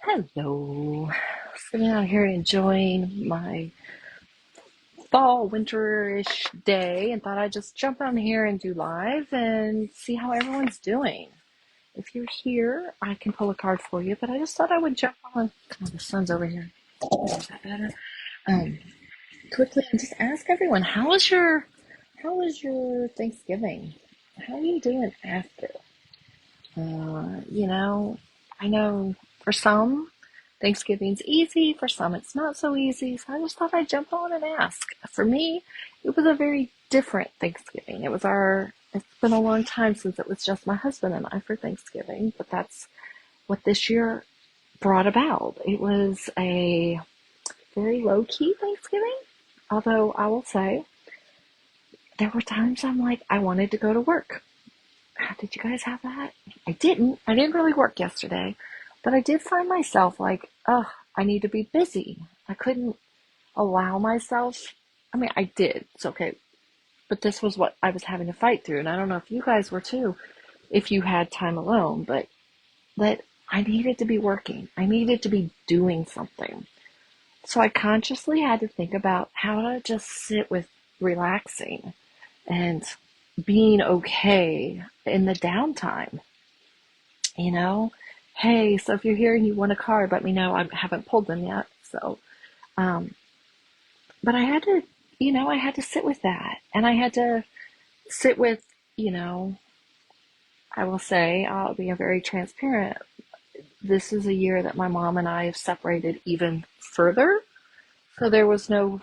Hello. Sitting out here enjoying my fall winterish day and thought I'd just jump on here and do live and see how everyone's doing. If you're here, I can pull a card for you, but I just thought I would jump on. Oh, the sun's over here. Is that better? Um, Quickly and just ask everyone, how was your Thanksgiving? How are you doing after? Uh, you know, I know for some, Thanksgiving's easy. For some, it's not so easy. So I just thought I'd jump on and ask. For me, it was a very different Thanksgiving. It's been a long time since it was just my husband and I for Thanksgiving, but that's what this year brought about. It was a very low key Thanksgiving. Although I will say, there were times I'm like, I wanted to go to work. Did you guys have that? I didn't. I didn't really work yesterday, but I did find myself like, ugh, I need to be busy. I couldn't allow myself. I mean, I did. It's okay. But this was what I was having to fight through. And I don't know if you guys were too, if you had time alone, but that I needed to be working. I needed to be doing something. So I consciously had to think about how to just sit with relaxing and being okay in the downtime. you know, Hey, so if you're here and you want a card, let me know. I haven't pulled them yet. Um, but I had to sit with that. And I had to sit with, you know, I will say, I'll be very transparent. This is a year that my mom and I have separated even further. So there was no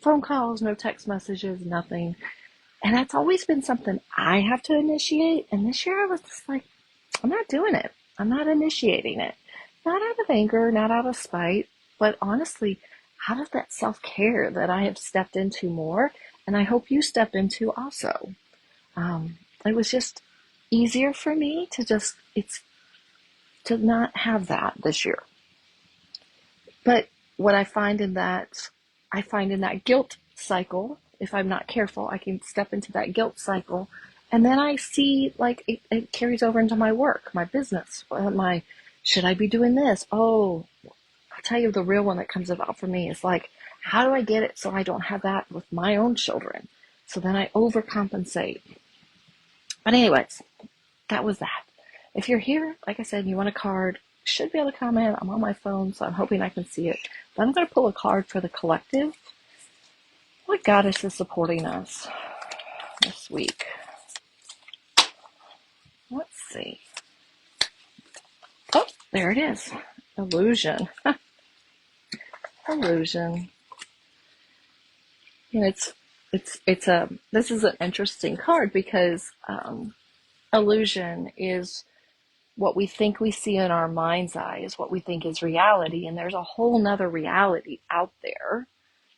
phone calls, no text messages, nothing. And that's always been something I have to initiate. And this year I was just like, I'm not doing it. I'm not initiating it. Not out of anger, not out of spite, but honestly, out of that self-care that I have stepped into more, and I hope you step into also. It was just easier for me to not have that this year. But what I find in that guilt cycle, if I'm not careful, I can step into that guilt cycle. And then I see like it carries over into my work, my business, should I be doing this? Oh, I'll tell you the real one that comes about for me is like, how do I get it so I don't have that with my own children? So then I overcompensate. But anyways, that was that. If you're here, like I said, you want a card, should be able to comment. I'm on my phone, so I'm hoping I can see it. But I'm going to pull a card for the collective. What goddess is supporting us this week? Let's see. Oh, there it is. Illusion. Illusion. You know, this is an interesting card because illusion is what we think we see in our mind's eye is what we think is reality, and there's a whole nother reality out there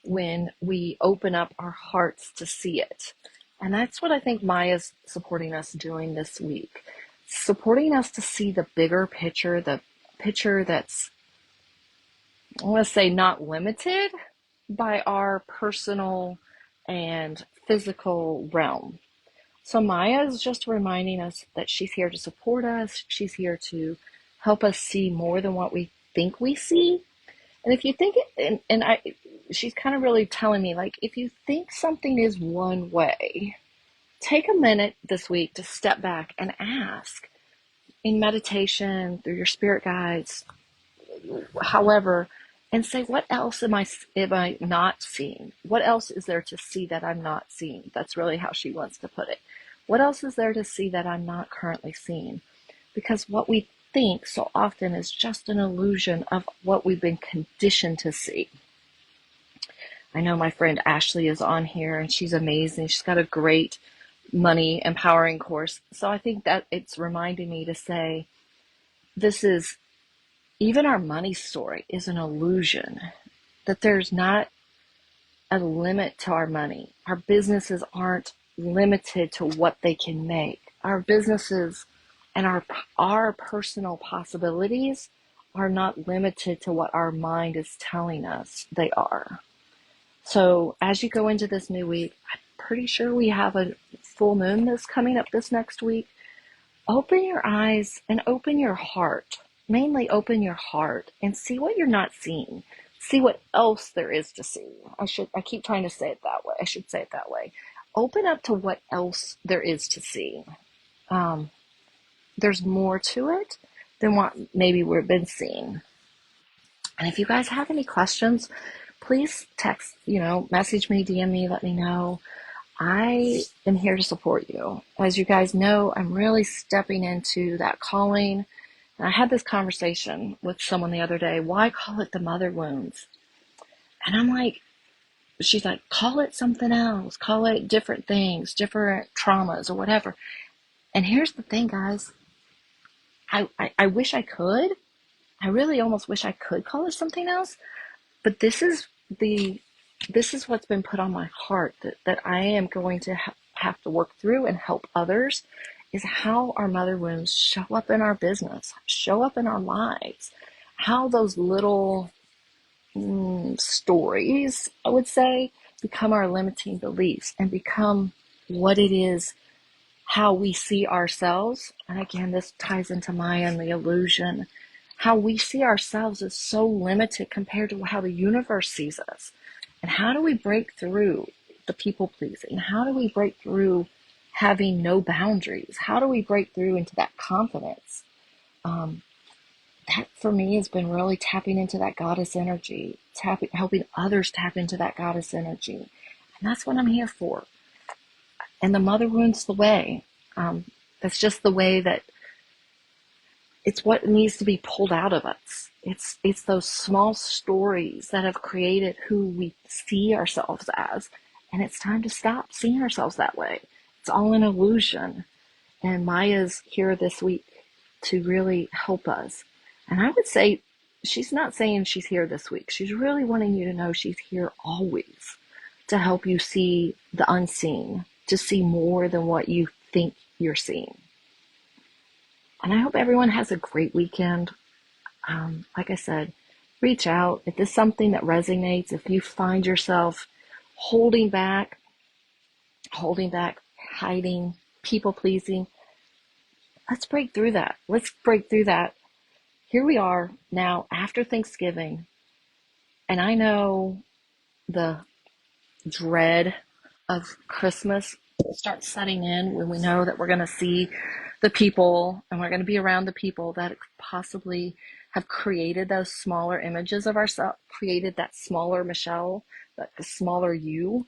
when we open up our hearts to see it. And that's what I think Maya's supporting us doing this week. Supporting us to see the bigger picture, the picture that's, I want to say, not limited by our personal and physical realm. So Maya is just reminding us that she's here to support us. She's here to help us see more than what we think we see. And if you think it, she's kind of really telling me, like, if you think something is one way, take a minute this week to step back and ask in meditation, through your spirit guides, however, and say, what else am I not seeing? What else is there to see that I'm not seeing? That's really how she wants to put it. What else is there to see that I'm not currently seeing? Because what we think so often is just an illusion of what we've been conditioned to see. I know my friend Ashley is on here and she's amazing. She's got a great money empowering course. So I think that it's reminding me to say, this is, even our money story is an illusion, that there's not a limit to our money. Our businesses aren't limited to what they can make. Our businesses and our personal possibilities are not limited to what our mind is telling us they are. So as you go into this new week, I'm pretty sure we have a full moon that's coming up this next week. Open your eyes and open your heart mainly open your heart and see what you're not seeing. See what else there is to see. I keep trying to say it that way. I should say it that way. Open up to what else there is to see. Um, there's more to it than what maybe we've been seeing. And if you guys have any questions, please text, message me, DM me, let me know. I am here to support you. As you guys know, I'm really stepping into that calling. And I had this conversation with someone the other day. Why call it the mother wounds? And I'm like, she's like, call it something else. Call it different things, different traumas or whatever. And here's the thing, guys. I wish I could. I really almost wish I could call it something else. But the this is what's been put on my heart that I am going to have to work through and help others, is how our mother wounds show up in our business, show up in our lives, how those little stories, I would say, become our limiting beliefs and become what it is, how we see ourselves. And again, this ties into Maya and the illusion. How we see ourselves is so limited compared to how the universe sees us. And how do we break through the people pleasing? How do we break through having no boundaries? How do we break through into that confidence? That for me has been really tapping into that goddess energy, helping others tap into that goddess energy. And that's what I'm here for. And the mother wound's the way. That's just the way that it's what needs to be pulled out of us. It's those small stories that have created who we see ourselves as. And it's time to stop seeing ourselves that way. It's all an illusion. And Maya's here this week to really help us. And I would say she's not saying she's here this week. She's really wanting you to know she's here always to help you see the unseen, to see more than what you think you're seeing. And I hope everyone has a great weekend. Like I said, reach out. If there's something that resonates, if you find yourself holding back, hiding, people pleasing, let's break through that. Let's break through that. Here we are now after Thanksgiving. And I know the dread of Christmas starts setting in when we know that we're going to see the people and we're going to be around the people that possibly have created those smaller images of ourselves, created that smaller Michelle, that the smaller you.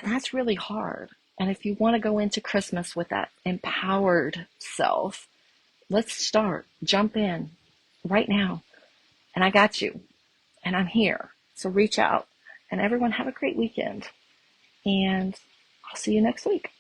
And that's really hard. And if you want to go into Christmas with that empowered self, let's start. Jump in right now. And I got you. And I'm here. So reach out. And everyone have a great weekend. And I'll see you next week.